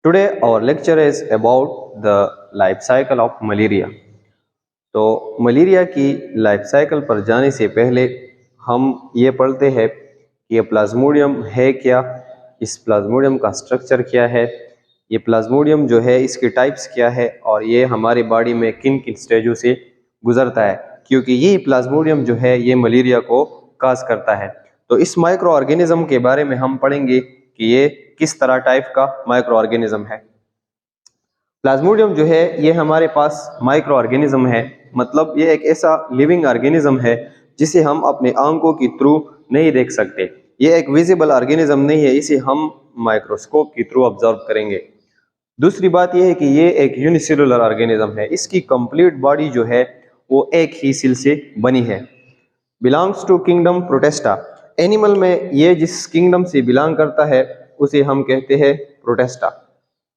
Today our lecture is about the life cycle of malaria. तो malaria की life cycle पर जाने से पहले हम ये पढ़ते हैं कि ये प्लाज्मोडियम है क्या, इस प्लाज्मोडियम का स्ट्रक्चर क्या है, ये प्लाज्मोडियम जो है इसके टाइप्स क्या है और ये हमारे बॉडी में किन किन स्टेजों से गुजरता है, क्योंकि ये प्लाज्मोडियम जो है ये मलेरिया को काज करता है। तो इस माइक्रो ऑर्गेनिज्म के बारे में हम पढ़ेंगे कि ये किस तरह टाइप का माइक्रो ऑर्गेनिज्म है। प्लाज्मोडियम जो है ये हमारे पास माइक्रो ऑर्गेनिज्म है, मतलब ये एक ऐसा लिविंग ऑर्गेनिज्म है जिसे हम अपने आंखों के थ्रू नहीं देख सकते। ये एक विजिबल ऑर्गेनिज्म नहीं है, इसे हम माइक्रोस्कोप के थ्रू ऑब्जर्व करेंगे। दूसरी बात यह है कि ये एक यूनिसेलुलर ऑर्गेनिज्म है, इसकी कंप्लीट बॉडी जो है वो एक ही सेल से बनी है। Belongs to kingdom protista. Animal में ये जिस किंगडम से बिलोंग करता है उसे हम कहते हैं प्रोटेस्टा।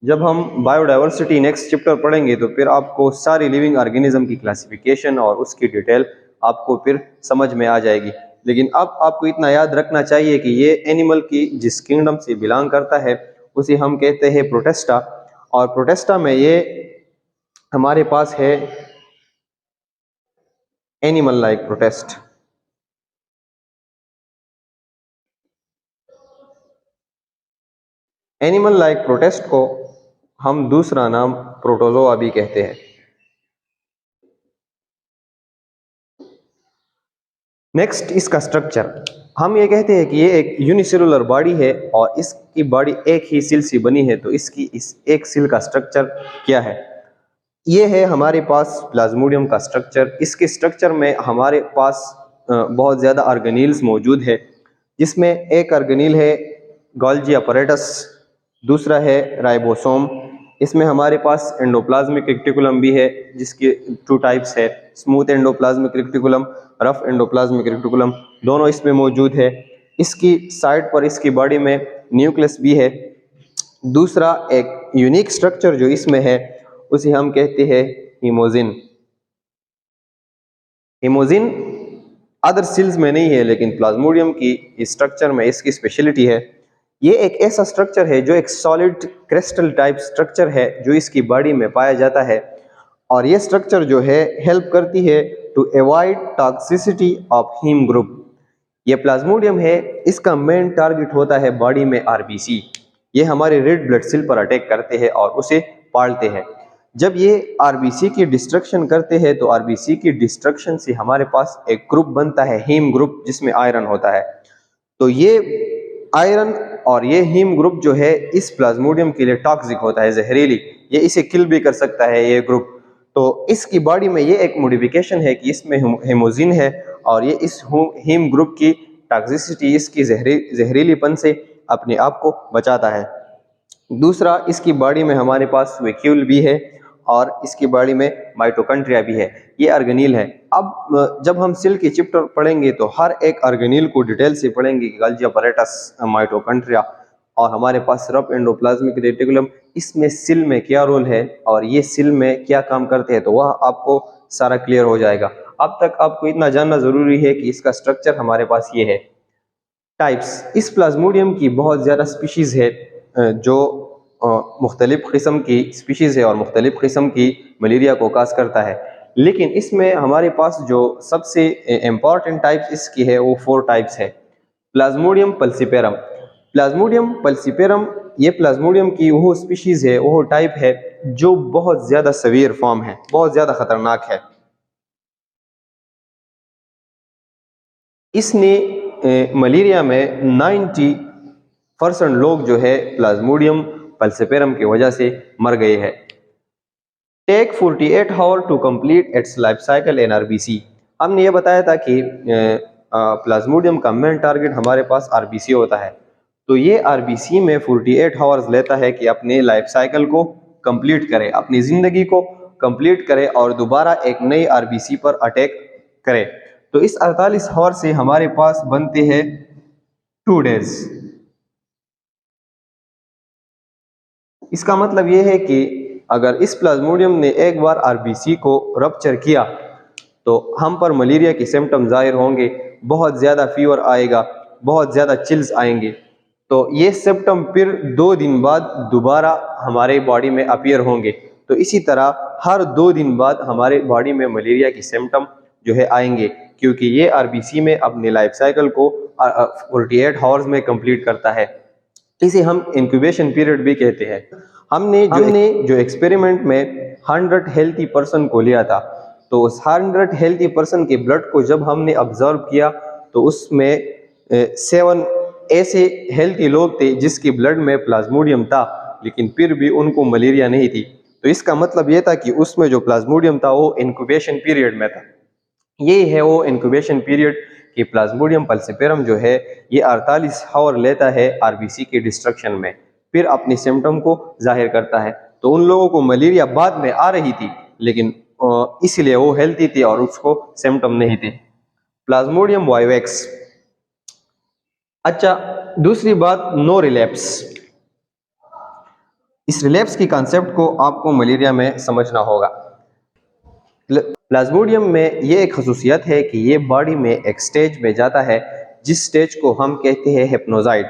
जब हम बायोडाइवर्सिटी नेक्स्ट चैप्टर पढ़ेंगे तो फिर आपको सारी लिविंग ऑर्गेनिज्म की क्लासिफिकेशन और उसकी डिटेल आपको फिर समझ में आ जाएगी। लेकिन अब आपको इतना याद रखना चाहिए कि ये एनिमल की जिस किंगडम से बिलोंग करता है उसे हम कहते हैं प्रोटेस्टा, और प्रोटेस्टा में ये हमारे पास है animal like protest. Animal like protest को हम दूसरा नाम प्रोटोजोआ भी कहते हैं। नेक्स्ट इसका स्ट्रक्चर, हम ये कहते हैं कि ये एक यूनिसेलुलर बॉडी है और इसकी बॉडी एक ही सेल से बनी है। तो इसकी इस एक सेल का स्ट्रक्चर क्या है? ये है हमारे पास प्लाज्मोडियम का स्ट्रक्चर। इसके स्ट्रक्चर में हमारे पास बहुत ज़्यादा ऑर्गेनील्स मौजूद है, जिसमें एक ऑर्गेनील है गोल्गी अपैरेटस, दूसरा है राइबोसोम। इसमें हमारे पास एंडोप्लाज्मिक रेटिकुलम भी है, जिसके टू टाइप्स है, smooth endoplasmic reticulum, rough endoplasmic reticulum, दोनों इसमें मौजूद है। इसकी साइड पर इसकी बॉडी में न्यूक्लियस भी है। दूसरा एक यूनिक स्ट्रक्चर जो इसमें है उसे हम कहते हैं हीमोजिन। हीमोजिन अदर सेल्स में नहीं है, लेकिन प्लाज्मोडियम की स्ट्रक्चर में इसकी स्पेशलिटी है। ये एक ऐसा स्ट्रक्चर है जो एक सॉलिड क्रिस्टल टाइप स्ट्रक्चर है जो इसकी बॉडी में पाया जाता है, और ये स्ट्रक्चर जो है हेल्प करती है to avoid toxicity of heme group. ये प्लाज्मोडियम है, इसका मेन टारगेट होता है बॉडी में आरबीसी। ये हमारे रेड ब्लड सेल पर अटैक करते हैं और उसे पालते हैं। जब ये आरबीसी की डिस्ट्रक्शन करते हैं तो आरबीसी की डिस्ट्रक्शन से हमारे पास एक ग्रुप बनता है हीम ग्रुप, जिसमें आयरन होता है। तो ये आयरन और ये हीम ग्रुप जो है इस प्लाज्मोडियम के लिए टॉक्सिक होता है, जहरीली, ये इसे किल भी कर सकता है ये ग्रुप। तो इसकी बॉडी में ये एक मॉडिफिकेशन है कि इसमें हेमोजिन है और ये इस हीम ग्रुप की टॉक्सिसिटी, इसकी जहरीलीपन से अपने आप को बचाता है। दूसरा, इसकी बॉडी में हमारे पास वैक्यूल भी है और इसकी बॉडी में माइटोकॉन्ड्रिया भी है, ये ऑर्गेनील है। अब जब हम सेल के चैप्टर पढ़ेंगे तो हर एक ऑर्गेनील को डिटेल से पढ़ेंगे कि गोल्गी अपैरेटस, माइटोकॉन्ड्रिया और हमारे पास रफ एंडोप्लाज्मिक रेटिकुलम, इसमें सेल में क्या रोल है और ये सेल में क्या काम करते हैं, तो वह आपको सारा क्लियर हो जाएगा। अब तक आपको इतना जानना जरूरी है कि इसका स्ट्रक्चर हमारे पास ये है। टाइप्स, इस प्लाज्मोडियम की बहुत ज़्यादा स्पीशीज़ है जो मुख्तलिफ किस्म की स्पीशीज़ है और मुख्तलिफ किस्म की मलेरिया को काज करता है। लेकिन इसमें हमारे पास जो सबसे इम्पॉर्टेंट टाइप्स इसकी है वो 4 टाइप्स है। प्लाज्मोडियम पल्सीपेरम। प्लाज्मोडियम पल्सीपेरम ये प्लाज्मोडियम की वो स्पीशीज़ है, वो टाइप है जो बहुत ज़्यादा सवीयर फॉर्म है, बहुत ज़्यादा खतरनाक है। इसने मलेरिया में 90% लोग जो है प्लाज्मोडियम पल्सीपेरम की वजह से मर गए हैं। Take 48 hour to complete its life cycle in RBC. हमने ये बताया था कि प्लाज्मोडियम का मेन टारगेट हमारे पास आरबीसी होता है। तो ये आरबीसी में 48 आवर्स लेता है कि अपने लाइफ साइकिल को कंप्लीट करे, अपनी जिंदगी को कंप्लीट करे और दोबारा एक नई आरबीसी पर अटैक करे। तो इस 48 आवर से हमारे पास बनते हैं 2 डेज। इसका मतलब ये है कि अगर इस प्लाज्मोडियम ने एक बार आरबीसी को रप्चर किया तो हम पर मलेरिया के सिम्टम जाहिर होंगे, बहुत ज़्यादा फीवर आएगा, बहुत ज़्यादा चिल्स आएंगे। तो ये सिम्टम फिर 2 दिन बाद दोबारा हमारे बॉडी में अपीयर होंगे। तो इसी तरह हर 2 दिन बाद हमारे बॉडी में मलेरिया की सिम्टम जो है आएंगे, क्योंकि ये आरबीसी में अपने लाइफ साइकिल को 48 आवर्स में कंप्लीट करता है। इसे हम इंक्यूबेशन पीरियड भी कहते हैं। हमने जो एक्सपेरिमेंट में 100 हेल्थी पर्सन को लिया था, तो उस 100 हेल्थी पर्सन के ब्लड को जब हमने ऑब्जर्व किया तो उसमें 7 ऐसे हेल्थी लोग थे जिसके ब्लड में प्लाज्मोडियम था, लेकिन फिर भी उनको मलेरिया नहीं थी। तो इसका मतलब ये था कि उसमें जो प्लाज्मोडियम था वो इंक्यूबेशन पीरियड में था। ये है वो इंक्यूबेशन पीरियड कि प्लाज्मोडियम फल्सिफेरम जो है ये 48 आवर लेता है आरबीसी के डिस्ट्रक्शन में, फिर अपनी सिम्टम को जाहिर करता है। तो उन लोगों को मलेरिया बाद में आ रही थी, लेकिन इसलिए वो हेल्थी थे और उसको सिम्टम नहीं थे। Plasmodium vivax. अच्छा, दूसरी बात, नो रिलैप्स। इस रिलैप्स की कॉन्सेप्ट को आपको मलेरिया में समझना होगा। प्लाज्मोडियम में ये एक खसूसियत है कि ये बॉडी में एक स्टेज में जाता है जिस स्टेज को हम कहते हैं हिप्नोजाइट।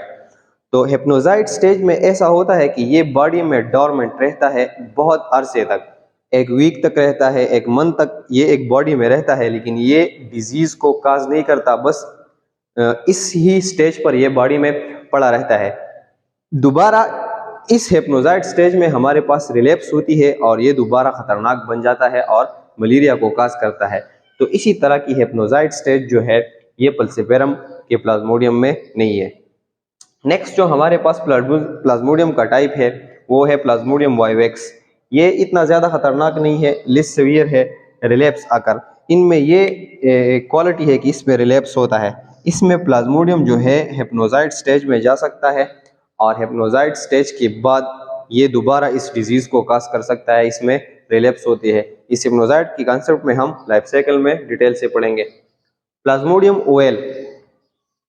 तो हिप्नोजाइट स्टेज में ऐसा होता है कि ये बॉडी में डोरमेंट रहता है बहुत अरसे तक, एक वीक तक रहता है, एक मंथ तक ये एक बॉडी में रहता है, लेकिन ये डिजीज को काज नहीं करता, बस इस ही स्टेज पर ये बॉडी में पड़ा रहता है। दोबारा इस हिप्नोजाइट स्टेज में हमारे पास रिलैप्स होती है और ये दोबारा खतरनाक बन जाता है और मलेरिया को काज करता है। तो इसी तरह की हिप्नोजाइट स्टेज जो है ये फल्सिफेरम के प्लाज्मोडियम में नहीं है। नेक्स्ट जो हमारे पास प्लाज्मोडियम का टाइप है वो है प्लाज्मोडियम वाइवेक्स। ये इतना ज़्यादा खतरनाक नहीं है, लेस सीवियर है रिलैप्स आकर। इनमें ये क्वालिटी है कि इसमें रिलैप्स होता है। इसमें प्लाज्मोडियम जो है हिप्नोजाइट स्टेज में जा सकता है और हिप्नोजाइट स्टेज के बाद ये दोबारा इस डिजीज़ को काज कर सकता है, इसमें रिलैप्स होती है। इस हिप्नोजाइट की कॉन्सेप्ट में हम लाइफ साइकिल में डिटेल से पढ़ेंगे। Plasmodium ovale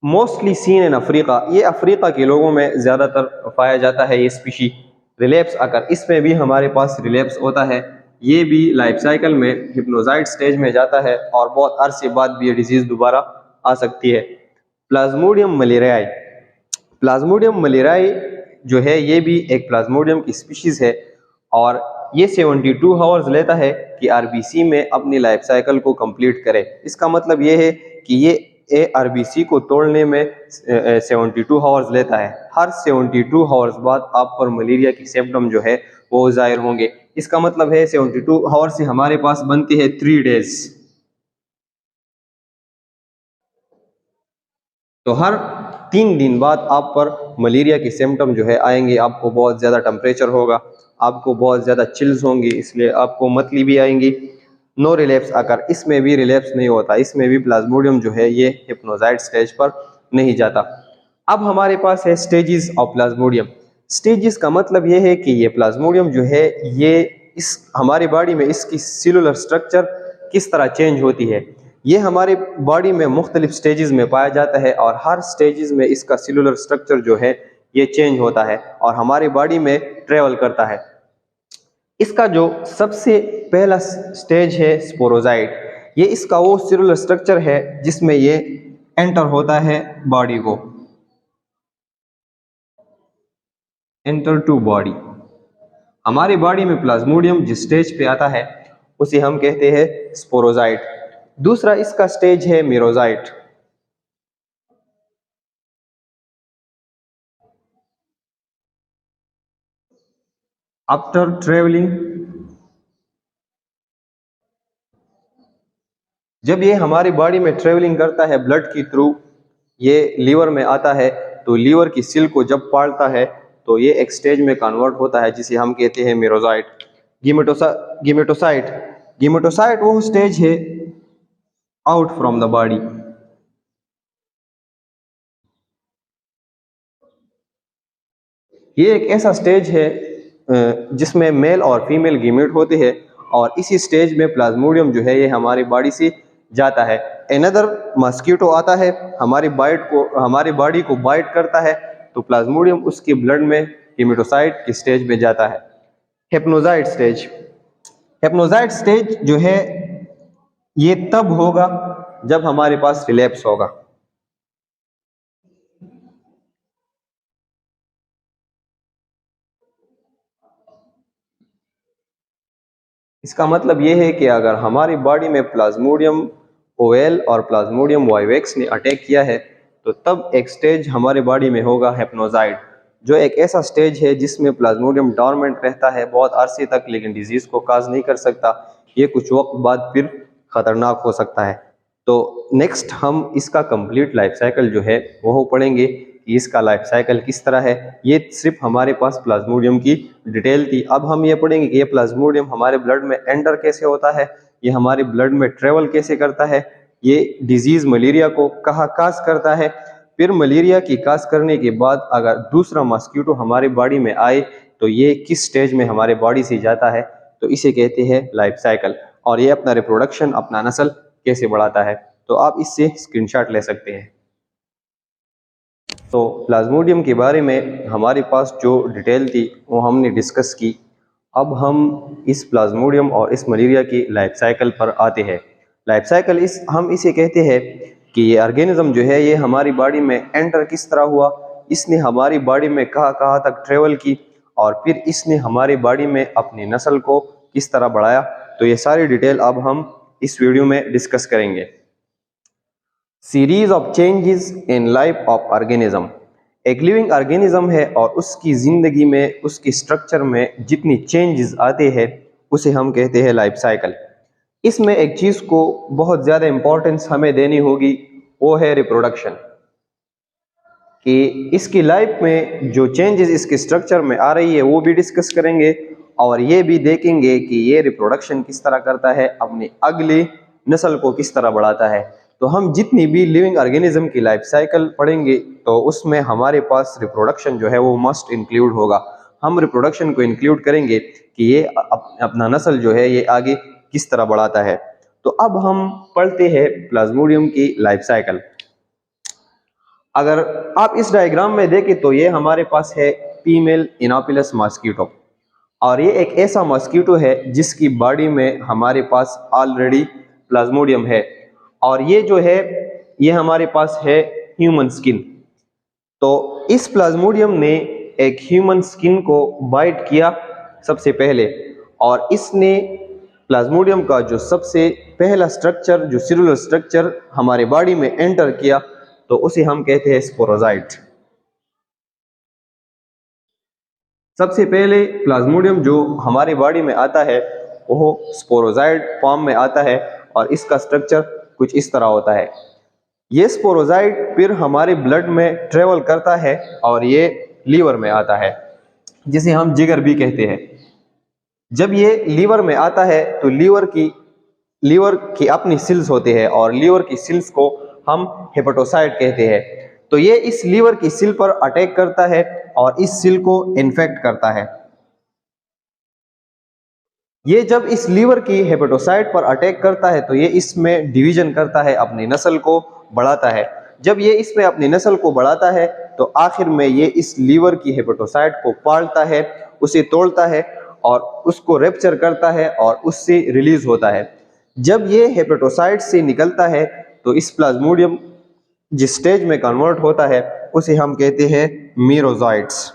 mostly seen in Africa, ये अफ्रीका के लोगों में ज़्यादातर पाया जाता है। ये स्पीशी रिलैप्स आकर इसमें भी हमारे पास रिलैप्स होता है। ये भी लाइफ साइकिल में हिप्नोजाइट स्टेज में जाता है और बहुत अरसे बाद भी ये डिजीज़ दोबारा आ सकती है। प्लाज्मोडियम मलेरियाई। प्लाज्मोडियम मलेरियाई जो है ये भी एक प्लाज्मोडियम की स्पीशीज़ है और ये 72 आवर्स लेता है कि आरबीसी में अपनी लाइफ साइकिल को कंप्लीट करे। इसका मतलब ये है कि ये आरबीसी को तोड़ने में 72 आवर्स लेता है। हर 72 आवर्स बाद आप पर मलेरिया की सिम्टम जो है वो जाहिर होंगे। इसका मतलब है 72 आवर्स से हमारे पास बनती है 3 डेज। तो हर 3 दिन बाद आप पर मलेरिया के सिम्टम जो है आएंगे। आपको बहुत ज़्यादा टेम्परेचर होगा, आपको बहुत ज़्यादा चिल्स होंगी, इसलिए आपको मतली भी आएंगी। नो रिलैप्स आकर इसमें भी रिलैप्स नहीं होता, इसमें भी प्लाज्मोडियम जो है ये हिप्नोजाइट स्टेज पर नहीं जाता। अब हमारे पास है स्टेजेस ऑफ प्लाज्मोडियम। स्टेजेस का मतलब ये है कि ये प्लाज्मोडियम जो है ये इस हमारी बॉडी में इसकी सेलुलर स्ट्रक्चर किस तरह चेंज होती है। ये हमारे बॉडी में मुख्तलिफ स्टेजेस में पाया जाता है और हर स्टेजेस में इसका सेलुलर स्ट्रक्चर जो है ये चेंज होता है और हमारी बॉडी में ट्रेवल करता है। इसका जो सबसे पहला स्टेज है स्पोरोजाइट, ये इसका वो सेलुलर स्ट्रक्चर है जिसमें ये एंटर होता है बॉडी को, एंटर टू बॉडी। हमारी बॉडी में प्लाज्मोडियम जिस स्टेज पे आता है उसे हम कहते हैं स्पोरोजाइट। दूसरा इसका स्टेज है मेरोजाइट। आफ्टर ट्रेवलिंग, जब ये हमारी बॉडी में ट्रेवलिंग करता है ब्लड के थ्रू, ये लीवर में आता है, तो लीवर की सिल को जब पालता है तो ये एक स्टेज में कन्वर्ट होता है जिसे हम कहते हैं मेरोजाइट। गिमेटोसाइट। गिमेटोसाइट वो स्टेज है आउट फ्रॉम द बॉडी। ये एक ऐसा स्टेज है जिसमें मेल और फीमेल गीमेट होते हैं और इसी स्टेज में प्लाज्मोडियम जो है ये हमारी बॉडी से जाता है। एनदर मस्कीटो आता है, हमारी बॉडी को बाइट करता है, तो प्लाज्मोडियम उसके ब्लड में हीमेटोसाइट के स्टेज में जाता है। हिप्नोजाइट स्टेज। हिप्नोजाइट स्टेज जो है ये तब होगा जब हमारे पास रिलैप्स होगा। इसका मतलब ये है कि अगर हमारी बॉडी में प्लाज्मोडियम ओवेल और प्लाज्मोडियम वाइवेक्स ने अटैक किया है तो तब एक स्टेज हमारे बॉडी में होगा हेप्नोजाइड, जो एक ऐसा स्टेज है जिसमें प्लाज्मोडियम डॉर्मेंट रहता है बहुत अरसे तक, लेकिन डिजीज़ को काज नहीं कर सकता। ये कुछ वक्त बाद फिर ख़तरनाक हो सकता है। तो नेक्स्ट हम इसका कंप्लीट लाइफ साइकिल जो है वो पढ़ेंगे कि इसका लाइफ साइकिल किस तरह है। ये सिर्फ हमारे पास प्लाज्मोडियम की डिटेल थी। अब हम ये पढ़ेंगे कि ये प्लाज्मोडियम हमारे ब्लड में एंटर कैसे होता है, ये हमारे ब्लड में ट्रेवल कैसे करता है, ये डिजीज़ मलेरिया को कहाँ काज करता है, फिर मलेरिया की काज करने के बाद अगर दूसरा मॉस्किटो हमारे बॉडी में आए तो ये किस स्टेज में हमारे बॉडी से जाता है, तो इसे कहते हैं लाइफ साइकिल। और ये अपना रिप्रोडक्शन, अपना नस्ल कैसे बढ़ाता है, तो आप इससे स्क्रीनशॉट ले सकते हैं। तो प्लाज्मोडियम के बारे में हमारे पास जो डिटेल थी वो हमने डिस्कस की। अब हम इस प्लाज्मोडियम और इस मलेरिया की लाइफ साइकिल पर आते हैं। लाइफ साइकिल हम इसे कहते हैं कि ये ऑर्गेनिज्म जो है ये हमारी बॉडी में एंटर किस तरह हुआ, इसने हमारी बॉडी में कहाँ कहाँ तक ट्रेवल की, और फिर इसने हमारी बॉडी में अपनी नस्ल को किस तरह बढ़ाया। तो ये सारी डिटेल अब हम इस वीडियो में डिस्कस करेंगे। Series of changes in life of organism, एक लिविंग ऑर्गेनिज्म है और उसकी ज़िंदगी में, उसकी स्ट्रक्चर में जितनी चेंजेस आते हैं उसे हम कहते हैं लाइफ साइकिल। इसमें एक चीज़ को बहुत ज़्यादा इंपॉर्टेंस हमें देनी होगी, वो है रिप्रोडक्शन, कि इसकी लाइफ में जो चेंजेस इसके स्ट्रक्चर में आ रही है वो भी डिस्कस करेंगे, और ये भी देखेंगे कि ये रिप्रोडक्शन किस तरह करता है, अपनी अगली नस्ल को किस तरह बढ़ाता है। तो हम जितनी भी लिविंग ऑर्गेनिज्म की लाइफ साइकिल पढ़ेंगे तो उसमें हमारे पास रिप्रोडक्शन जो है वो मस्ट इंक्लूड होगा। हम रिप्रोडक्शन को इंक्लूड करेंगे कि ये अपना नस्ल जो है ये आगे किस तरह बढ़ाता है। तो अब हम पढ़ते हैं प्लाज्मोडियम की लाइफ साइकिल। अगर आप इस डायग्राम में देखें तो ये हमारे पास है फीमेल इनोफिलस मॉस्किटो, और ये एक ऐसा मॉस्किटो है जिसकी बॉडी में हमारे पास ऑलरेडी प्लाज्मोडियम है, और ये जो है ये हमारे पास है ह्यूमन स्किन। तो इस प्लाज्मोडियम ने एक ह्यूमन स्किन को बाइट किया सबसे पहले, और इसने प्लाज्मोडियम का जो सबसे पहला स्ट्रक्चर, जो सेलुलर स्ट्रक्चर हमारे बॉडी में एंटर किया, तो उसे हम कहते हैं स्पोरोजाइट। सबसे पहले प्लाज्मोडियम जो हमारे बॉडी में आता है वो स्पोरोजाइट फॉर्म में आता है, और इसका स्ट्रक्चर कुछ इस तरह होता है। ये स्पोरोजाइट फिर हमारे ब्लड में ट्रेवल करता है और ये लीवर में आता है, जिसे हम जिगर भी कहते हैं। जब ये लीवर में आता है तो लीवर की अपनी सेल्स होते हैं, और लीवर की सेल्स को हम हेपेटोसाइट कहते हैं। तो ये इस लीवर की सेल पर अटैक करता है और इस सेल को इन्फेक्ट करता है। ये जब इस लीवर की हेपेटोसाइट पर अटैक करता है तो ये इसमें डिवीजन करता है, अपनी नस्ल को बढ़ाता है। जब ये इसमें अपनी नस्ल को बढ़ाता है तो आखिर में ये इस लीवर की हेपेटोसाइट को पालता है, उसे तोड़ता है और उसको रेप्चर करता है और उससे रिलीज होता है। जब ये हेपेटोसाइट से निकलता है तो इस प्लाज्मोडियम जिस स्टेज में कन्वर्ट होता है उसे हम कहते हैं मीरोजाइट्स।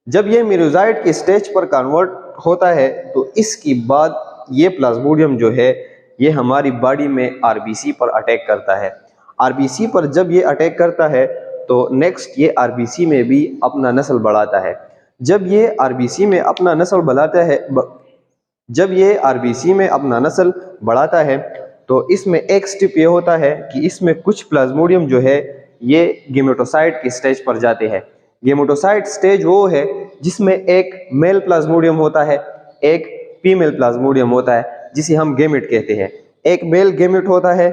जब ये मीरोजाइट के स्टेज पर कन्वर्ट होता है तो इसके बाद ये प्लाज्मोडियम जो है ये हमारी बॉडी में आरबीसी पर अटैक करता है। आरबीसी पर जब ये अटैक करता है तो नेक्स्ट ये आरबीसी में भी अपना नस्ल बढ़ाता है। जब ये आरबीसी में अपना नस्ल बढ़ाता है तो इसमें एक स्टेप ये होता है कि इसमें कुछ प्लाज्मोडियम जो है ये गेमेटोसाइट के स्टेज पर जाते हैं। गेमेटोसाइट स्टेज वो है जिसमें एक मेल प्लाज्मोडियम होता है, एक फीमेल प्लाज्मोडियम होता है, जिसे हम गेमेट कहते हैं। एक मेल गेमेट होता है,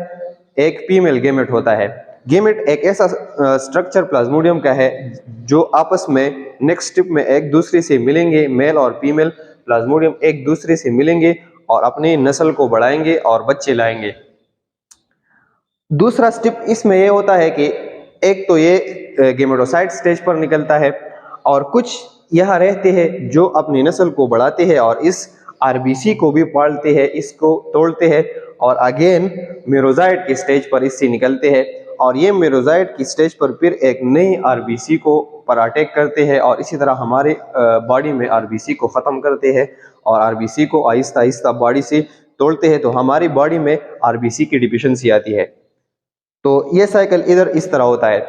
एक फीमेल गेमेट होता है। गेमेट एक ऐसा स्ट्रक्चर प्लाज्मोडियम का है जो आपस में नेक्स्ट स्टेप में एक दूसरे से मिलेंगे, मेल और फीमेल प्लाज्मोडियम एक दूसरे से मिलेंगे और अपनी नस्ल को बढ़ाएंगे और बच्चे लाएंगे। दूसरा स्टेप इसमें यह होता है कि एक तो ये गेमेटोसाइट स्टेज पर निकलता है और कुछ यहाँ रहते हैं जो अपनी नस्ल को बढ़ाते हैं और इस आरबीसी को भी पालते हैं, इसको तोड़ते हैं और अगेन मीरोजाइट के स्टेज पर इससे निकलते हैं और ये मेरोजाइट की स्टेज पर फिर एक नई आरबीसी को पर अटैक करते हैं और इसी तरह हमारे बॉडी में आरबीसी को ख़त्म करते हैं और आरबीसी को आहिस्ता आहिस्ता बॉडी से तोड़ते हैं, तो हमारी बॉडी में आरबीसी की डिफिशियंसी आती है। तो ये साइकिल इधर इस तरह होता है।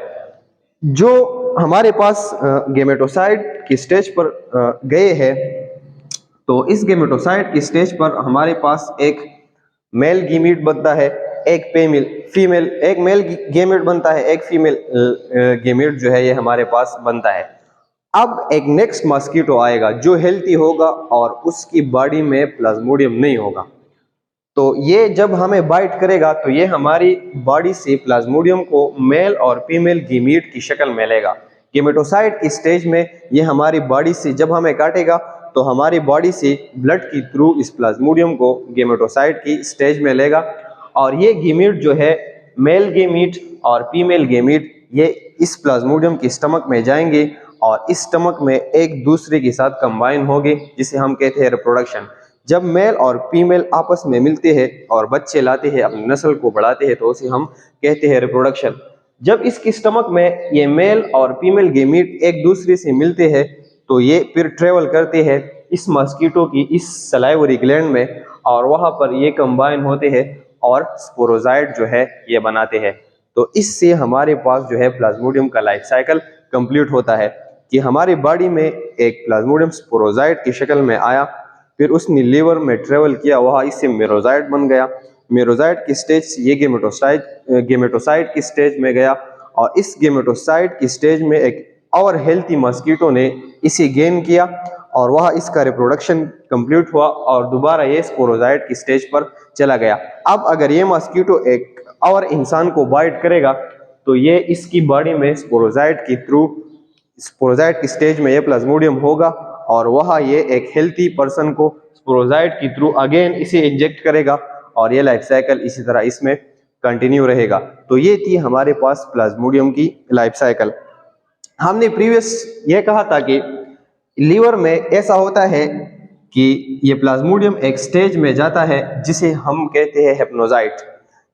जो हमारे पास गेमेटोसाइट की स्टेज पर गए हैं, तो इस गेमेटोसाइट की स्टेज पर हमारे पास एक मेल गीमीट बनता है, एक फीमेल, एक मेल गेमेट बनता है, एक फीमेल गेमेट जो है ये हमारे पास बनता है। अब एक नेक्स्ट मॉस्किटो आएगा जो हेल्थी होगा और उसकी बॉडी में प्लाज्मोडियम नहीं होगा, तो ये जब हमें बाइट करेगा तो ये हमारी बॉडी से प्लाज्मोडियम को मेल और फीमेल गीमीट की शक्ल में लेगा। गेमेटोसाइट की स्टेज में ये हमारी बॉडी से जब हमें काटेगा तो हमारी बॉडी से ब्लड की थ्रू इस प्लाज्मोडियम को गेमेटोसाइट की स्टेज में लेगा और ये गीमीट जो है मेल गीमीट और फीमेल गीमीट ये इस प्लाज्मोडियम की स्टमक में जाएंगे और इस स्टमक में एक दूसरे के साथ कंबाइन होंगे, जिसे हम कहते हैं रिप्रोडक्शन। जब मेल और फीमेल आपस में मिलते हैं और बच्चे लाते हैं, अपनी नस्ल को बढ़ाते हैं, तो उसे हम कहते हैं रिप्रोडक्शन। जब इसकी स्टमक में ये मेल और फीमेल गैमीट एक दूसरे से मिलते हैं तो ये फिर ट्रेवल करते हैं इस मॉस्किटो की इस सलाइवरी ग्लैंड में और वहां पर ये कंबाइन होते हैं और स्पोरोजाइट जो है ये बनाते हैं। तो इससे हमारे पास जो है प्लाज्मोडियम का लाइफ साइकिल कंप्लीट होता है कि हमारी बॉडी में एक प्लाज्मोडियम स्पोरोजाइट की शक्ल में आया, फिर उसने लीवर में ट्रेवल किया, वहाँ इससे मेरोजाइट बन गया, मेरोजाइट की स्टेज से ये गेमेटोसाइट की स्टेज में गया और इस गेमेटोसाइट की स्टेज में एक और हेल्थी मॉस्किटो ने इसे गेन किया और वह इसका रिप्रोडक्शन कंप्लीट हुआ और दोबारा ये स्पोरोजाइट की स्टेज पर चला गया। अब अगर ये मॉस्किटो एक और इंसान को बाइट करेगा तो ये इसकी बॉडी में स्पोरोजाइट की स्टेज में ये प्लाज्मोडियम होगा और वह ये एक हेल्थी पर्सन को स्पोरोजाइट की थ्रू अगेन इसे इंजेक्ट करेगा और ये लाइफ साइकिल इसी तरह इसमें कंटिन्यू रहेगा। तो ये थी हमारे पास प्लाज्मोडियम की लाइफ साइकिल। हमने प्रीवियस ये कहा था कि लीवर में ऐसा होता है कि ये प्लाज्मोडियम एक स्टेज में जाता है जिसे हम कहते हैं हेप्नोजाइट।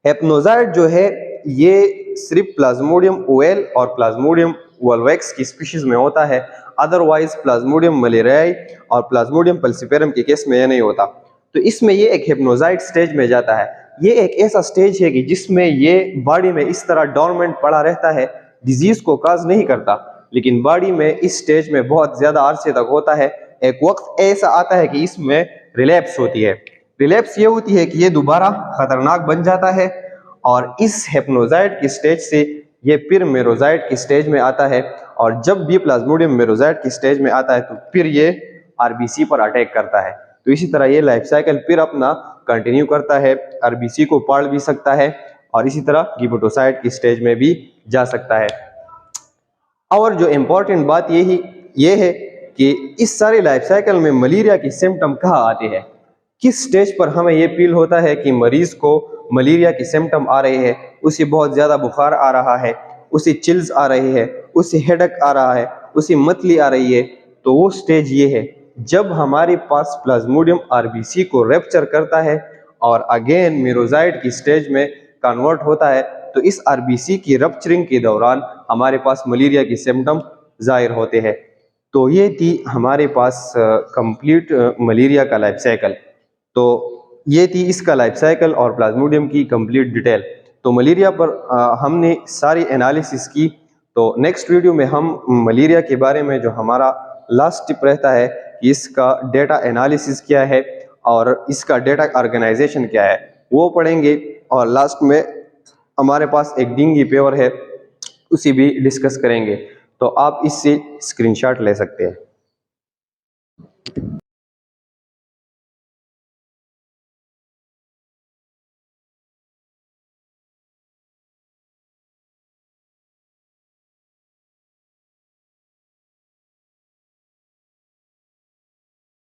हेप्नोजाइट जो है ये सिर्फ प्लाज्मोडियम ओवेल और प्लाज्मोडियम वोल्वेक्स की स्पीशीज में होता है, अदरवाइज प्लाज्मोडियम मलेरियाई और प्लाज्मोडियम पल्सीफेरम के केस में यह नहीं होता। तो इसमें ये एक हेप्नोजाइट स्टेज में जाता है। ये एक ऐसा स्टेज है कि जिसमें ये बॉडी में इस तरह डोरमेंट पड़ा रहता है, डिजीज को काज नहीं करता, लेकिन बॉडी में इस स्टेज में बहुत ज्यादा अरसे तक होता है। एक वक्त ऐसा आता है कि इसमें रिलैप्स होती है। रिलैप्स ये होती है कि ये दोबारा खतरनाक बन जाता है और इस हेप्नोजाइट की स्टेज से ये फिर मेरोजाइट की स्टेज में आता है और जब भी प्लाज्मोडियम मेरोजाइट की स्टेज में आता है तो फिर ये आरबीसी पर अटैक करता है। तो इसी तरह ये लाइफ साइकिल फिर अपना कंटिन्यू करता है, आरबीसी को पाड़ भी सकता है और इसी तरह गेमेटोसाइट की स्टेज में भी जा सकता है। और जो इम्पोर्टेंट बात ये है कि इस सारी लाइफ साइकिल में मलेरिया की सिम्टम कहाँ आते हैं, किस स्टेज पर हमें ये फील होता है कि मरीज को मलेरिया की सिम्टम आ रहे हैं, उसे बहुत ज़्यादा बुखार आ रहा है, उसे चिल्स आ रही है, उसे हेडेक आ रहा है, उसे मतली आ रही है। तो वो स्टेज ये है जब हमारे पास प्लाज्मोडियम आरबीसी को रैप्चर करता है और अगेन मेरोजाइट की स्टेज में कन्वर्ट होता है। तो इस आरबीसी की रप्चरिंग के दौरान हमारे पास मलेरिया की सिम्टम जाहिर होते हैं। तो ये थी हमारे पास कंप्लीट मलेरिया का लाइफ साइकिल। तो ये थी इसका लाइफ साइकिल और प्लाज्मोडियम की कंप्लीट डिटेल। तो मलेरिया पर हमने सारी एनालिसिस की। तो नेक्स्ट वीडियो में हम मलेरिया के बारे में जो हमारा लास्ट टिप रहता है कि इसका डेटा एनालिसिस क्या है और इसका डेटा ऑर्गेनाइजेशन क्या है वो पढ़ेंगे और लास्ट में हमारे पास एक डिंगी पेपर है उसी भी डिस्कस करेंगे। तो आप इससे स्क्रीनशॉट ले सकते हैं।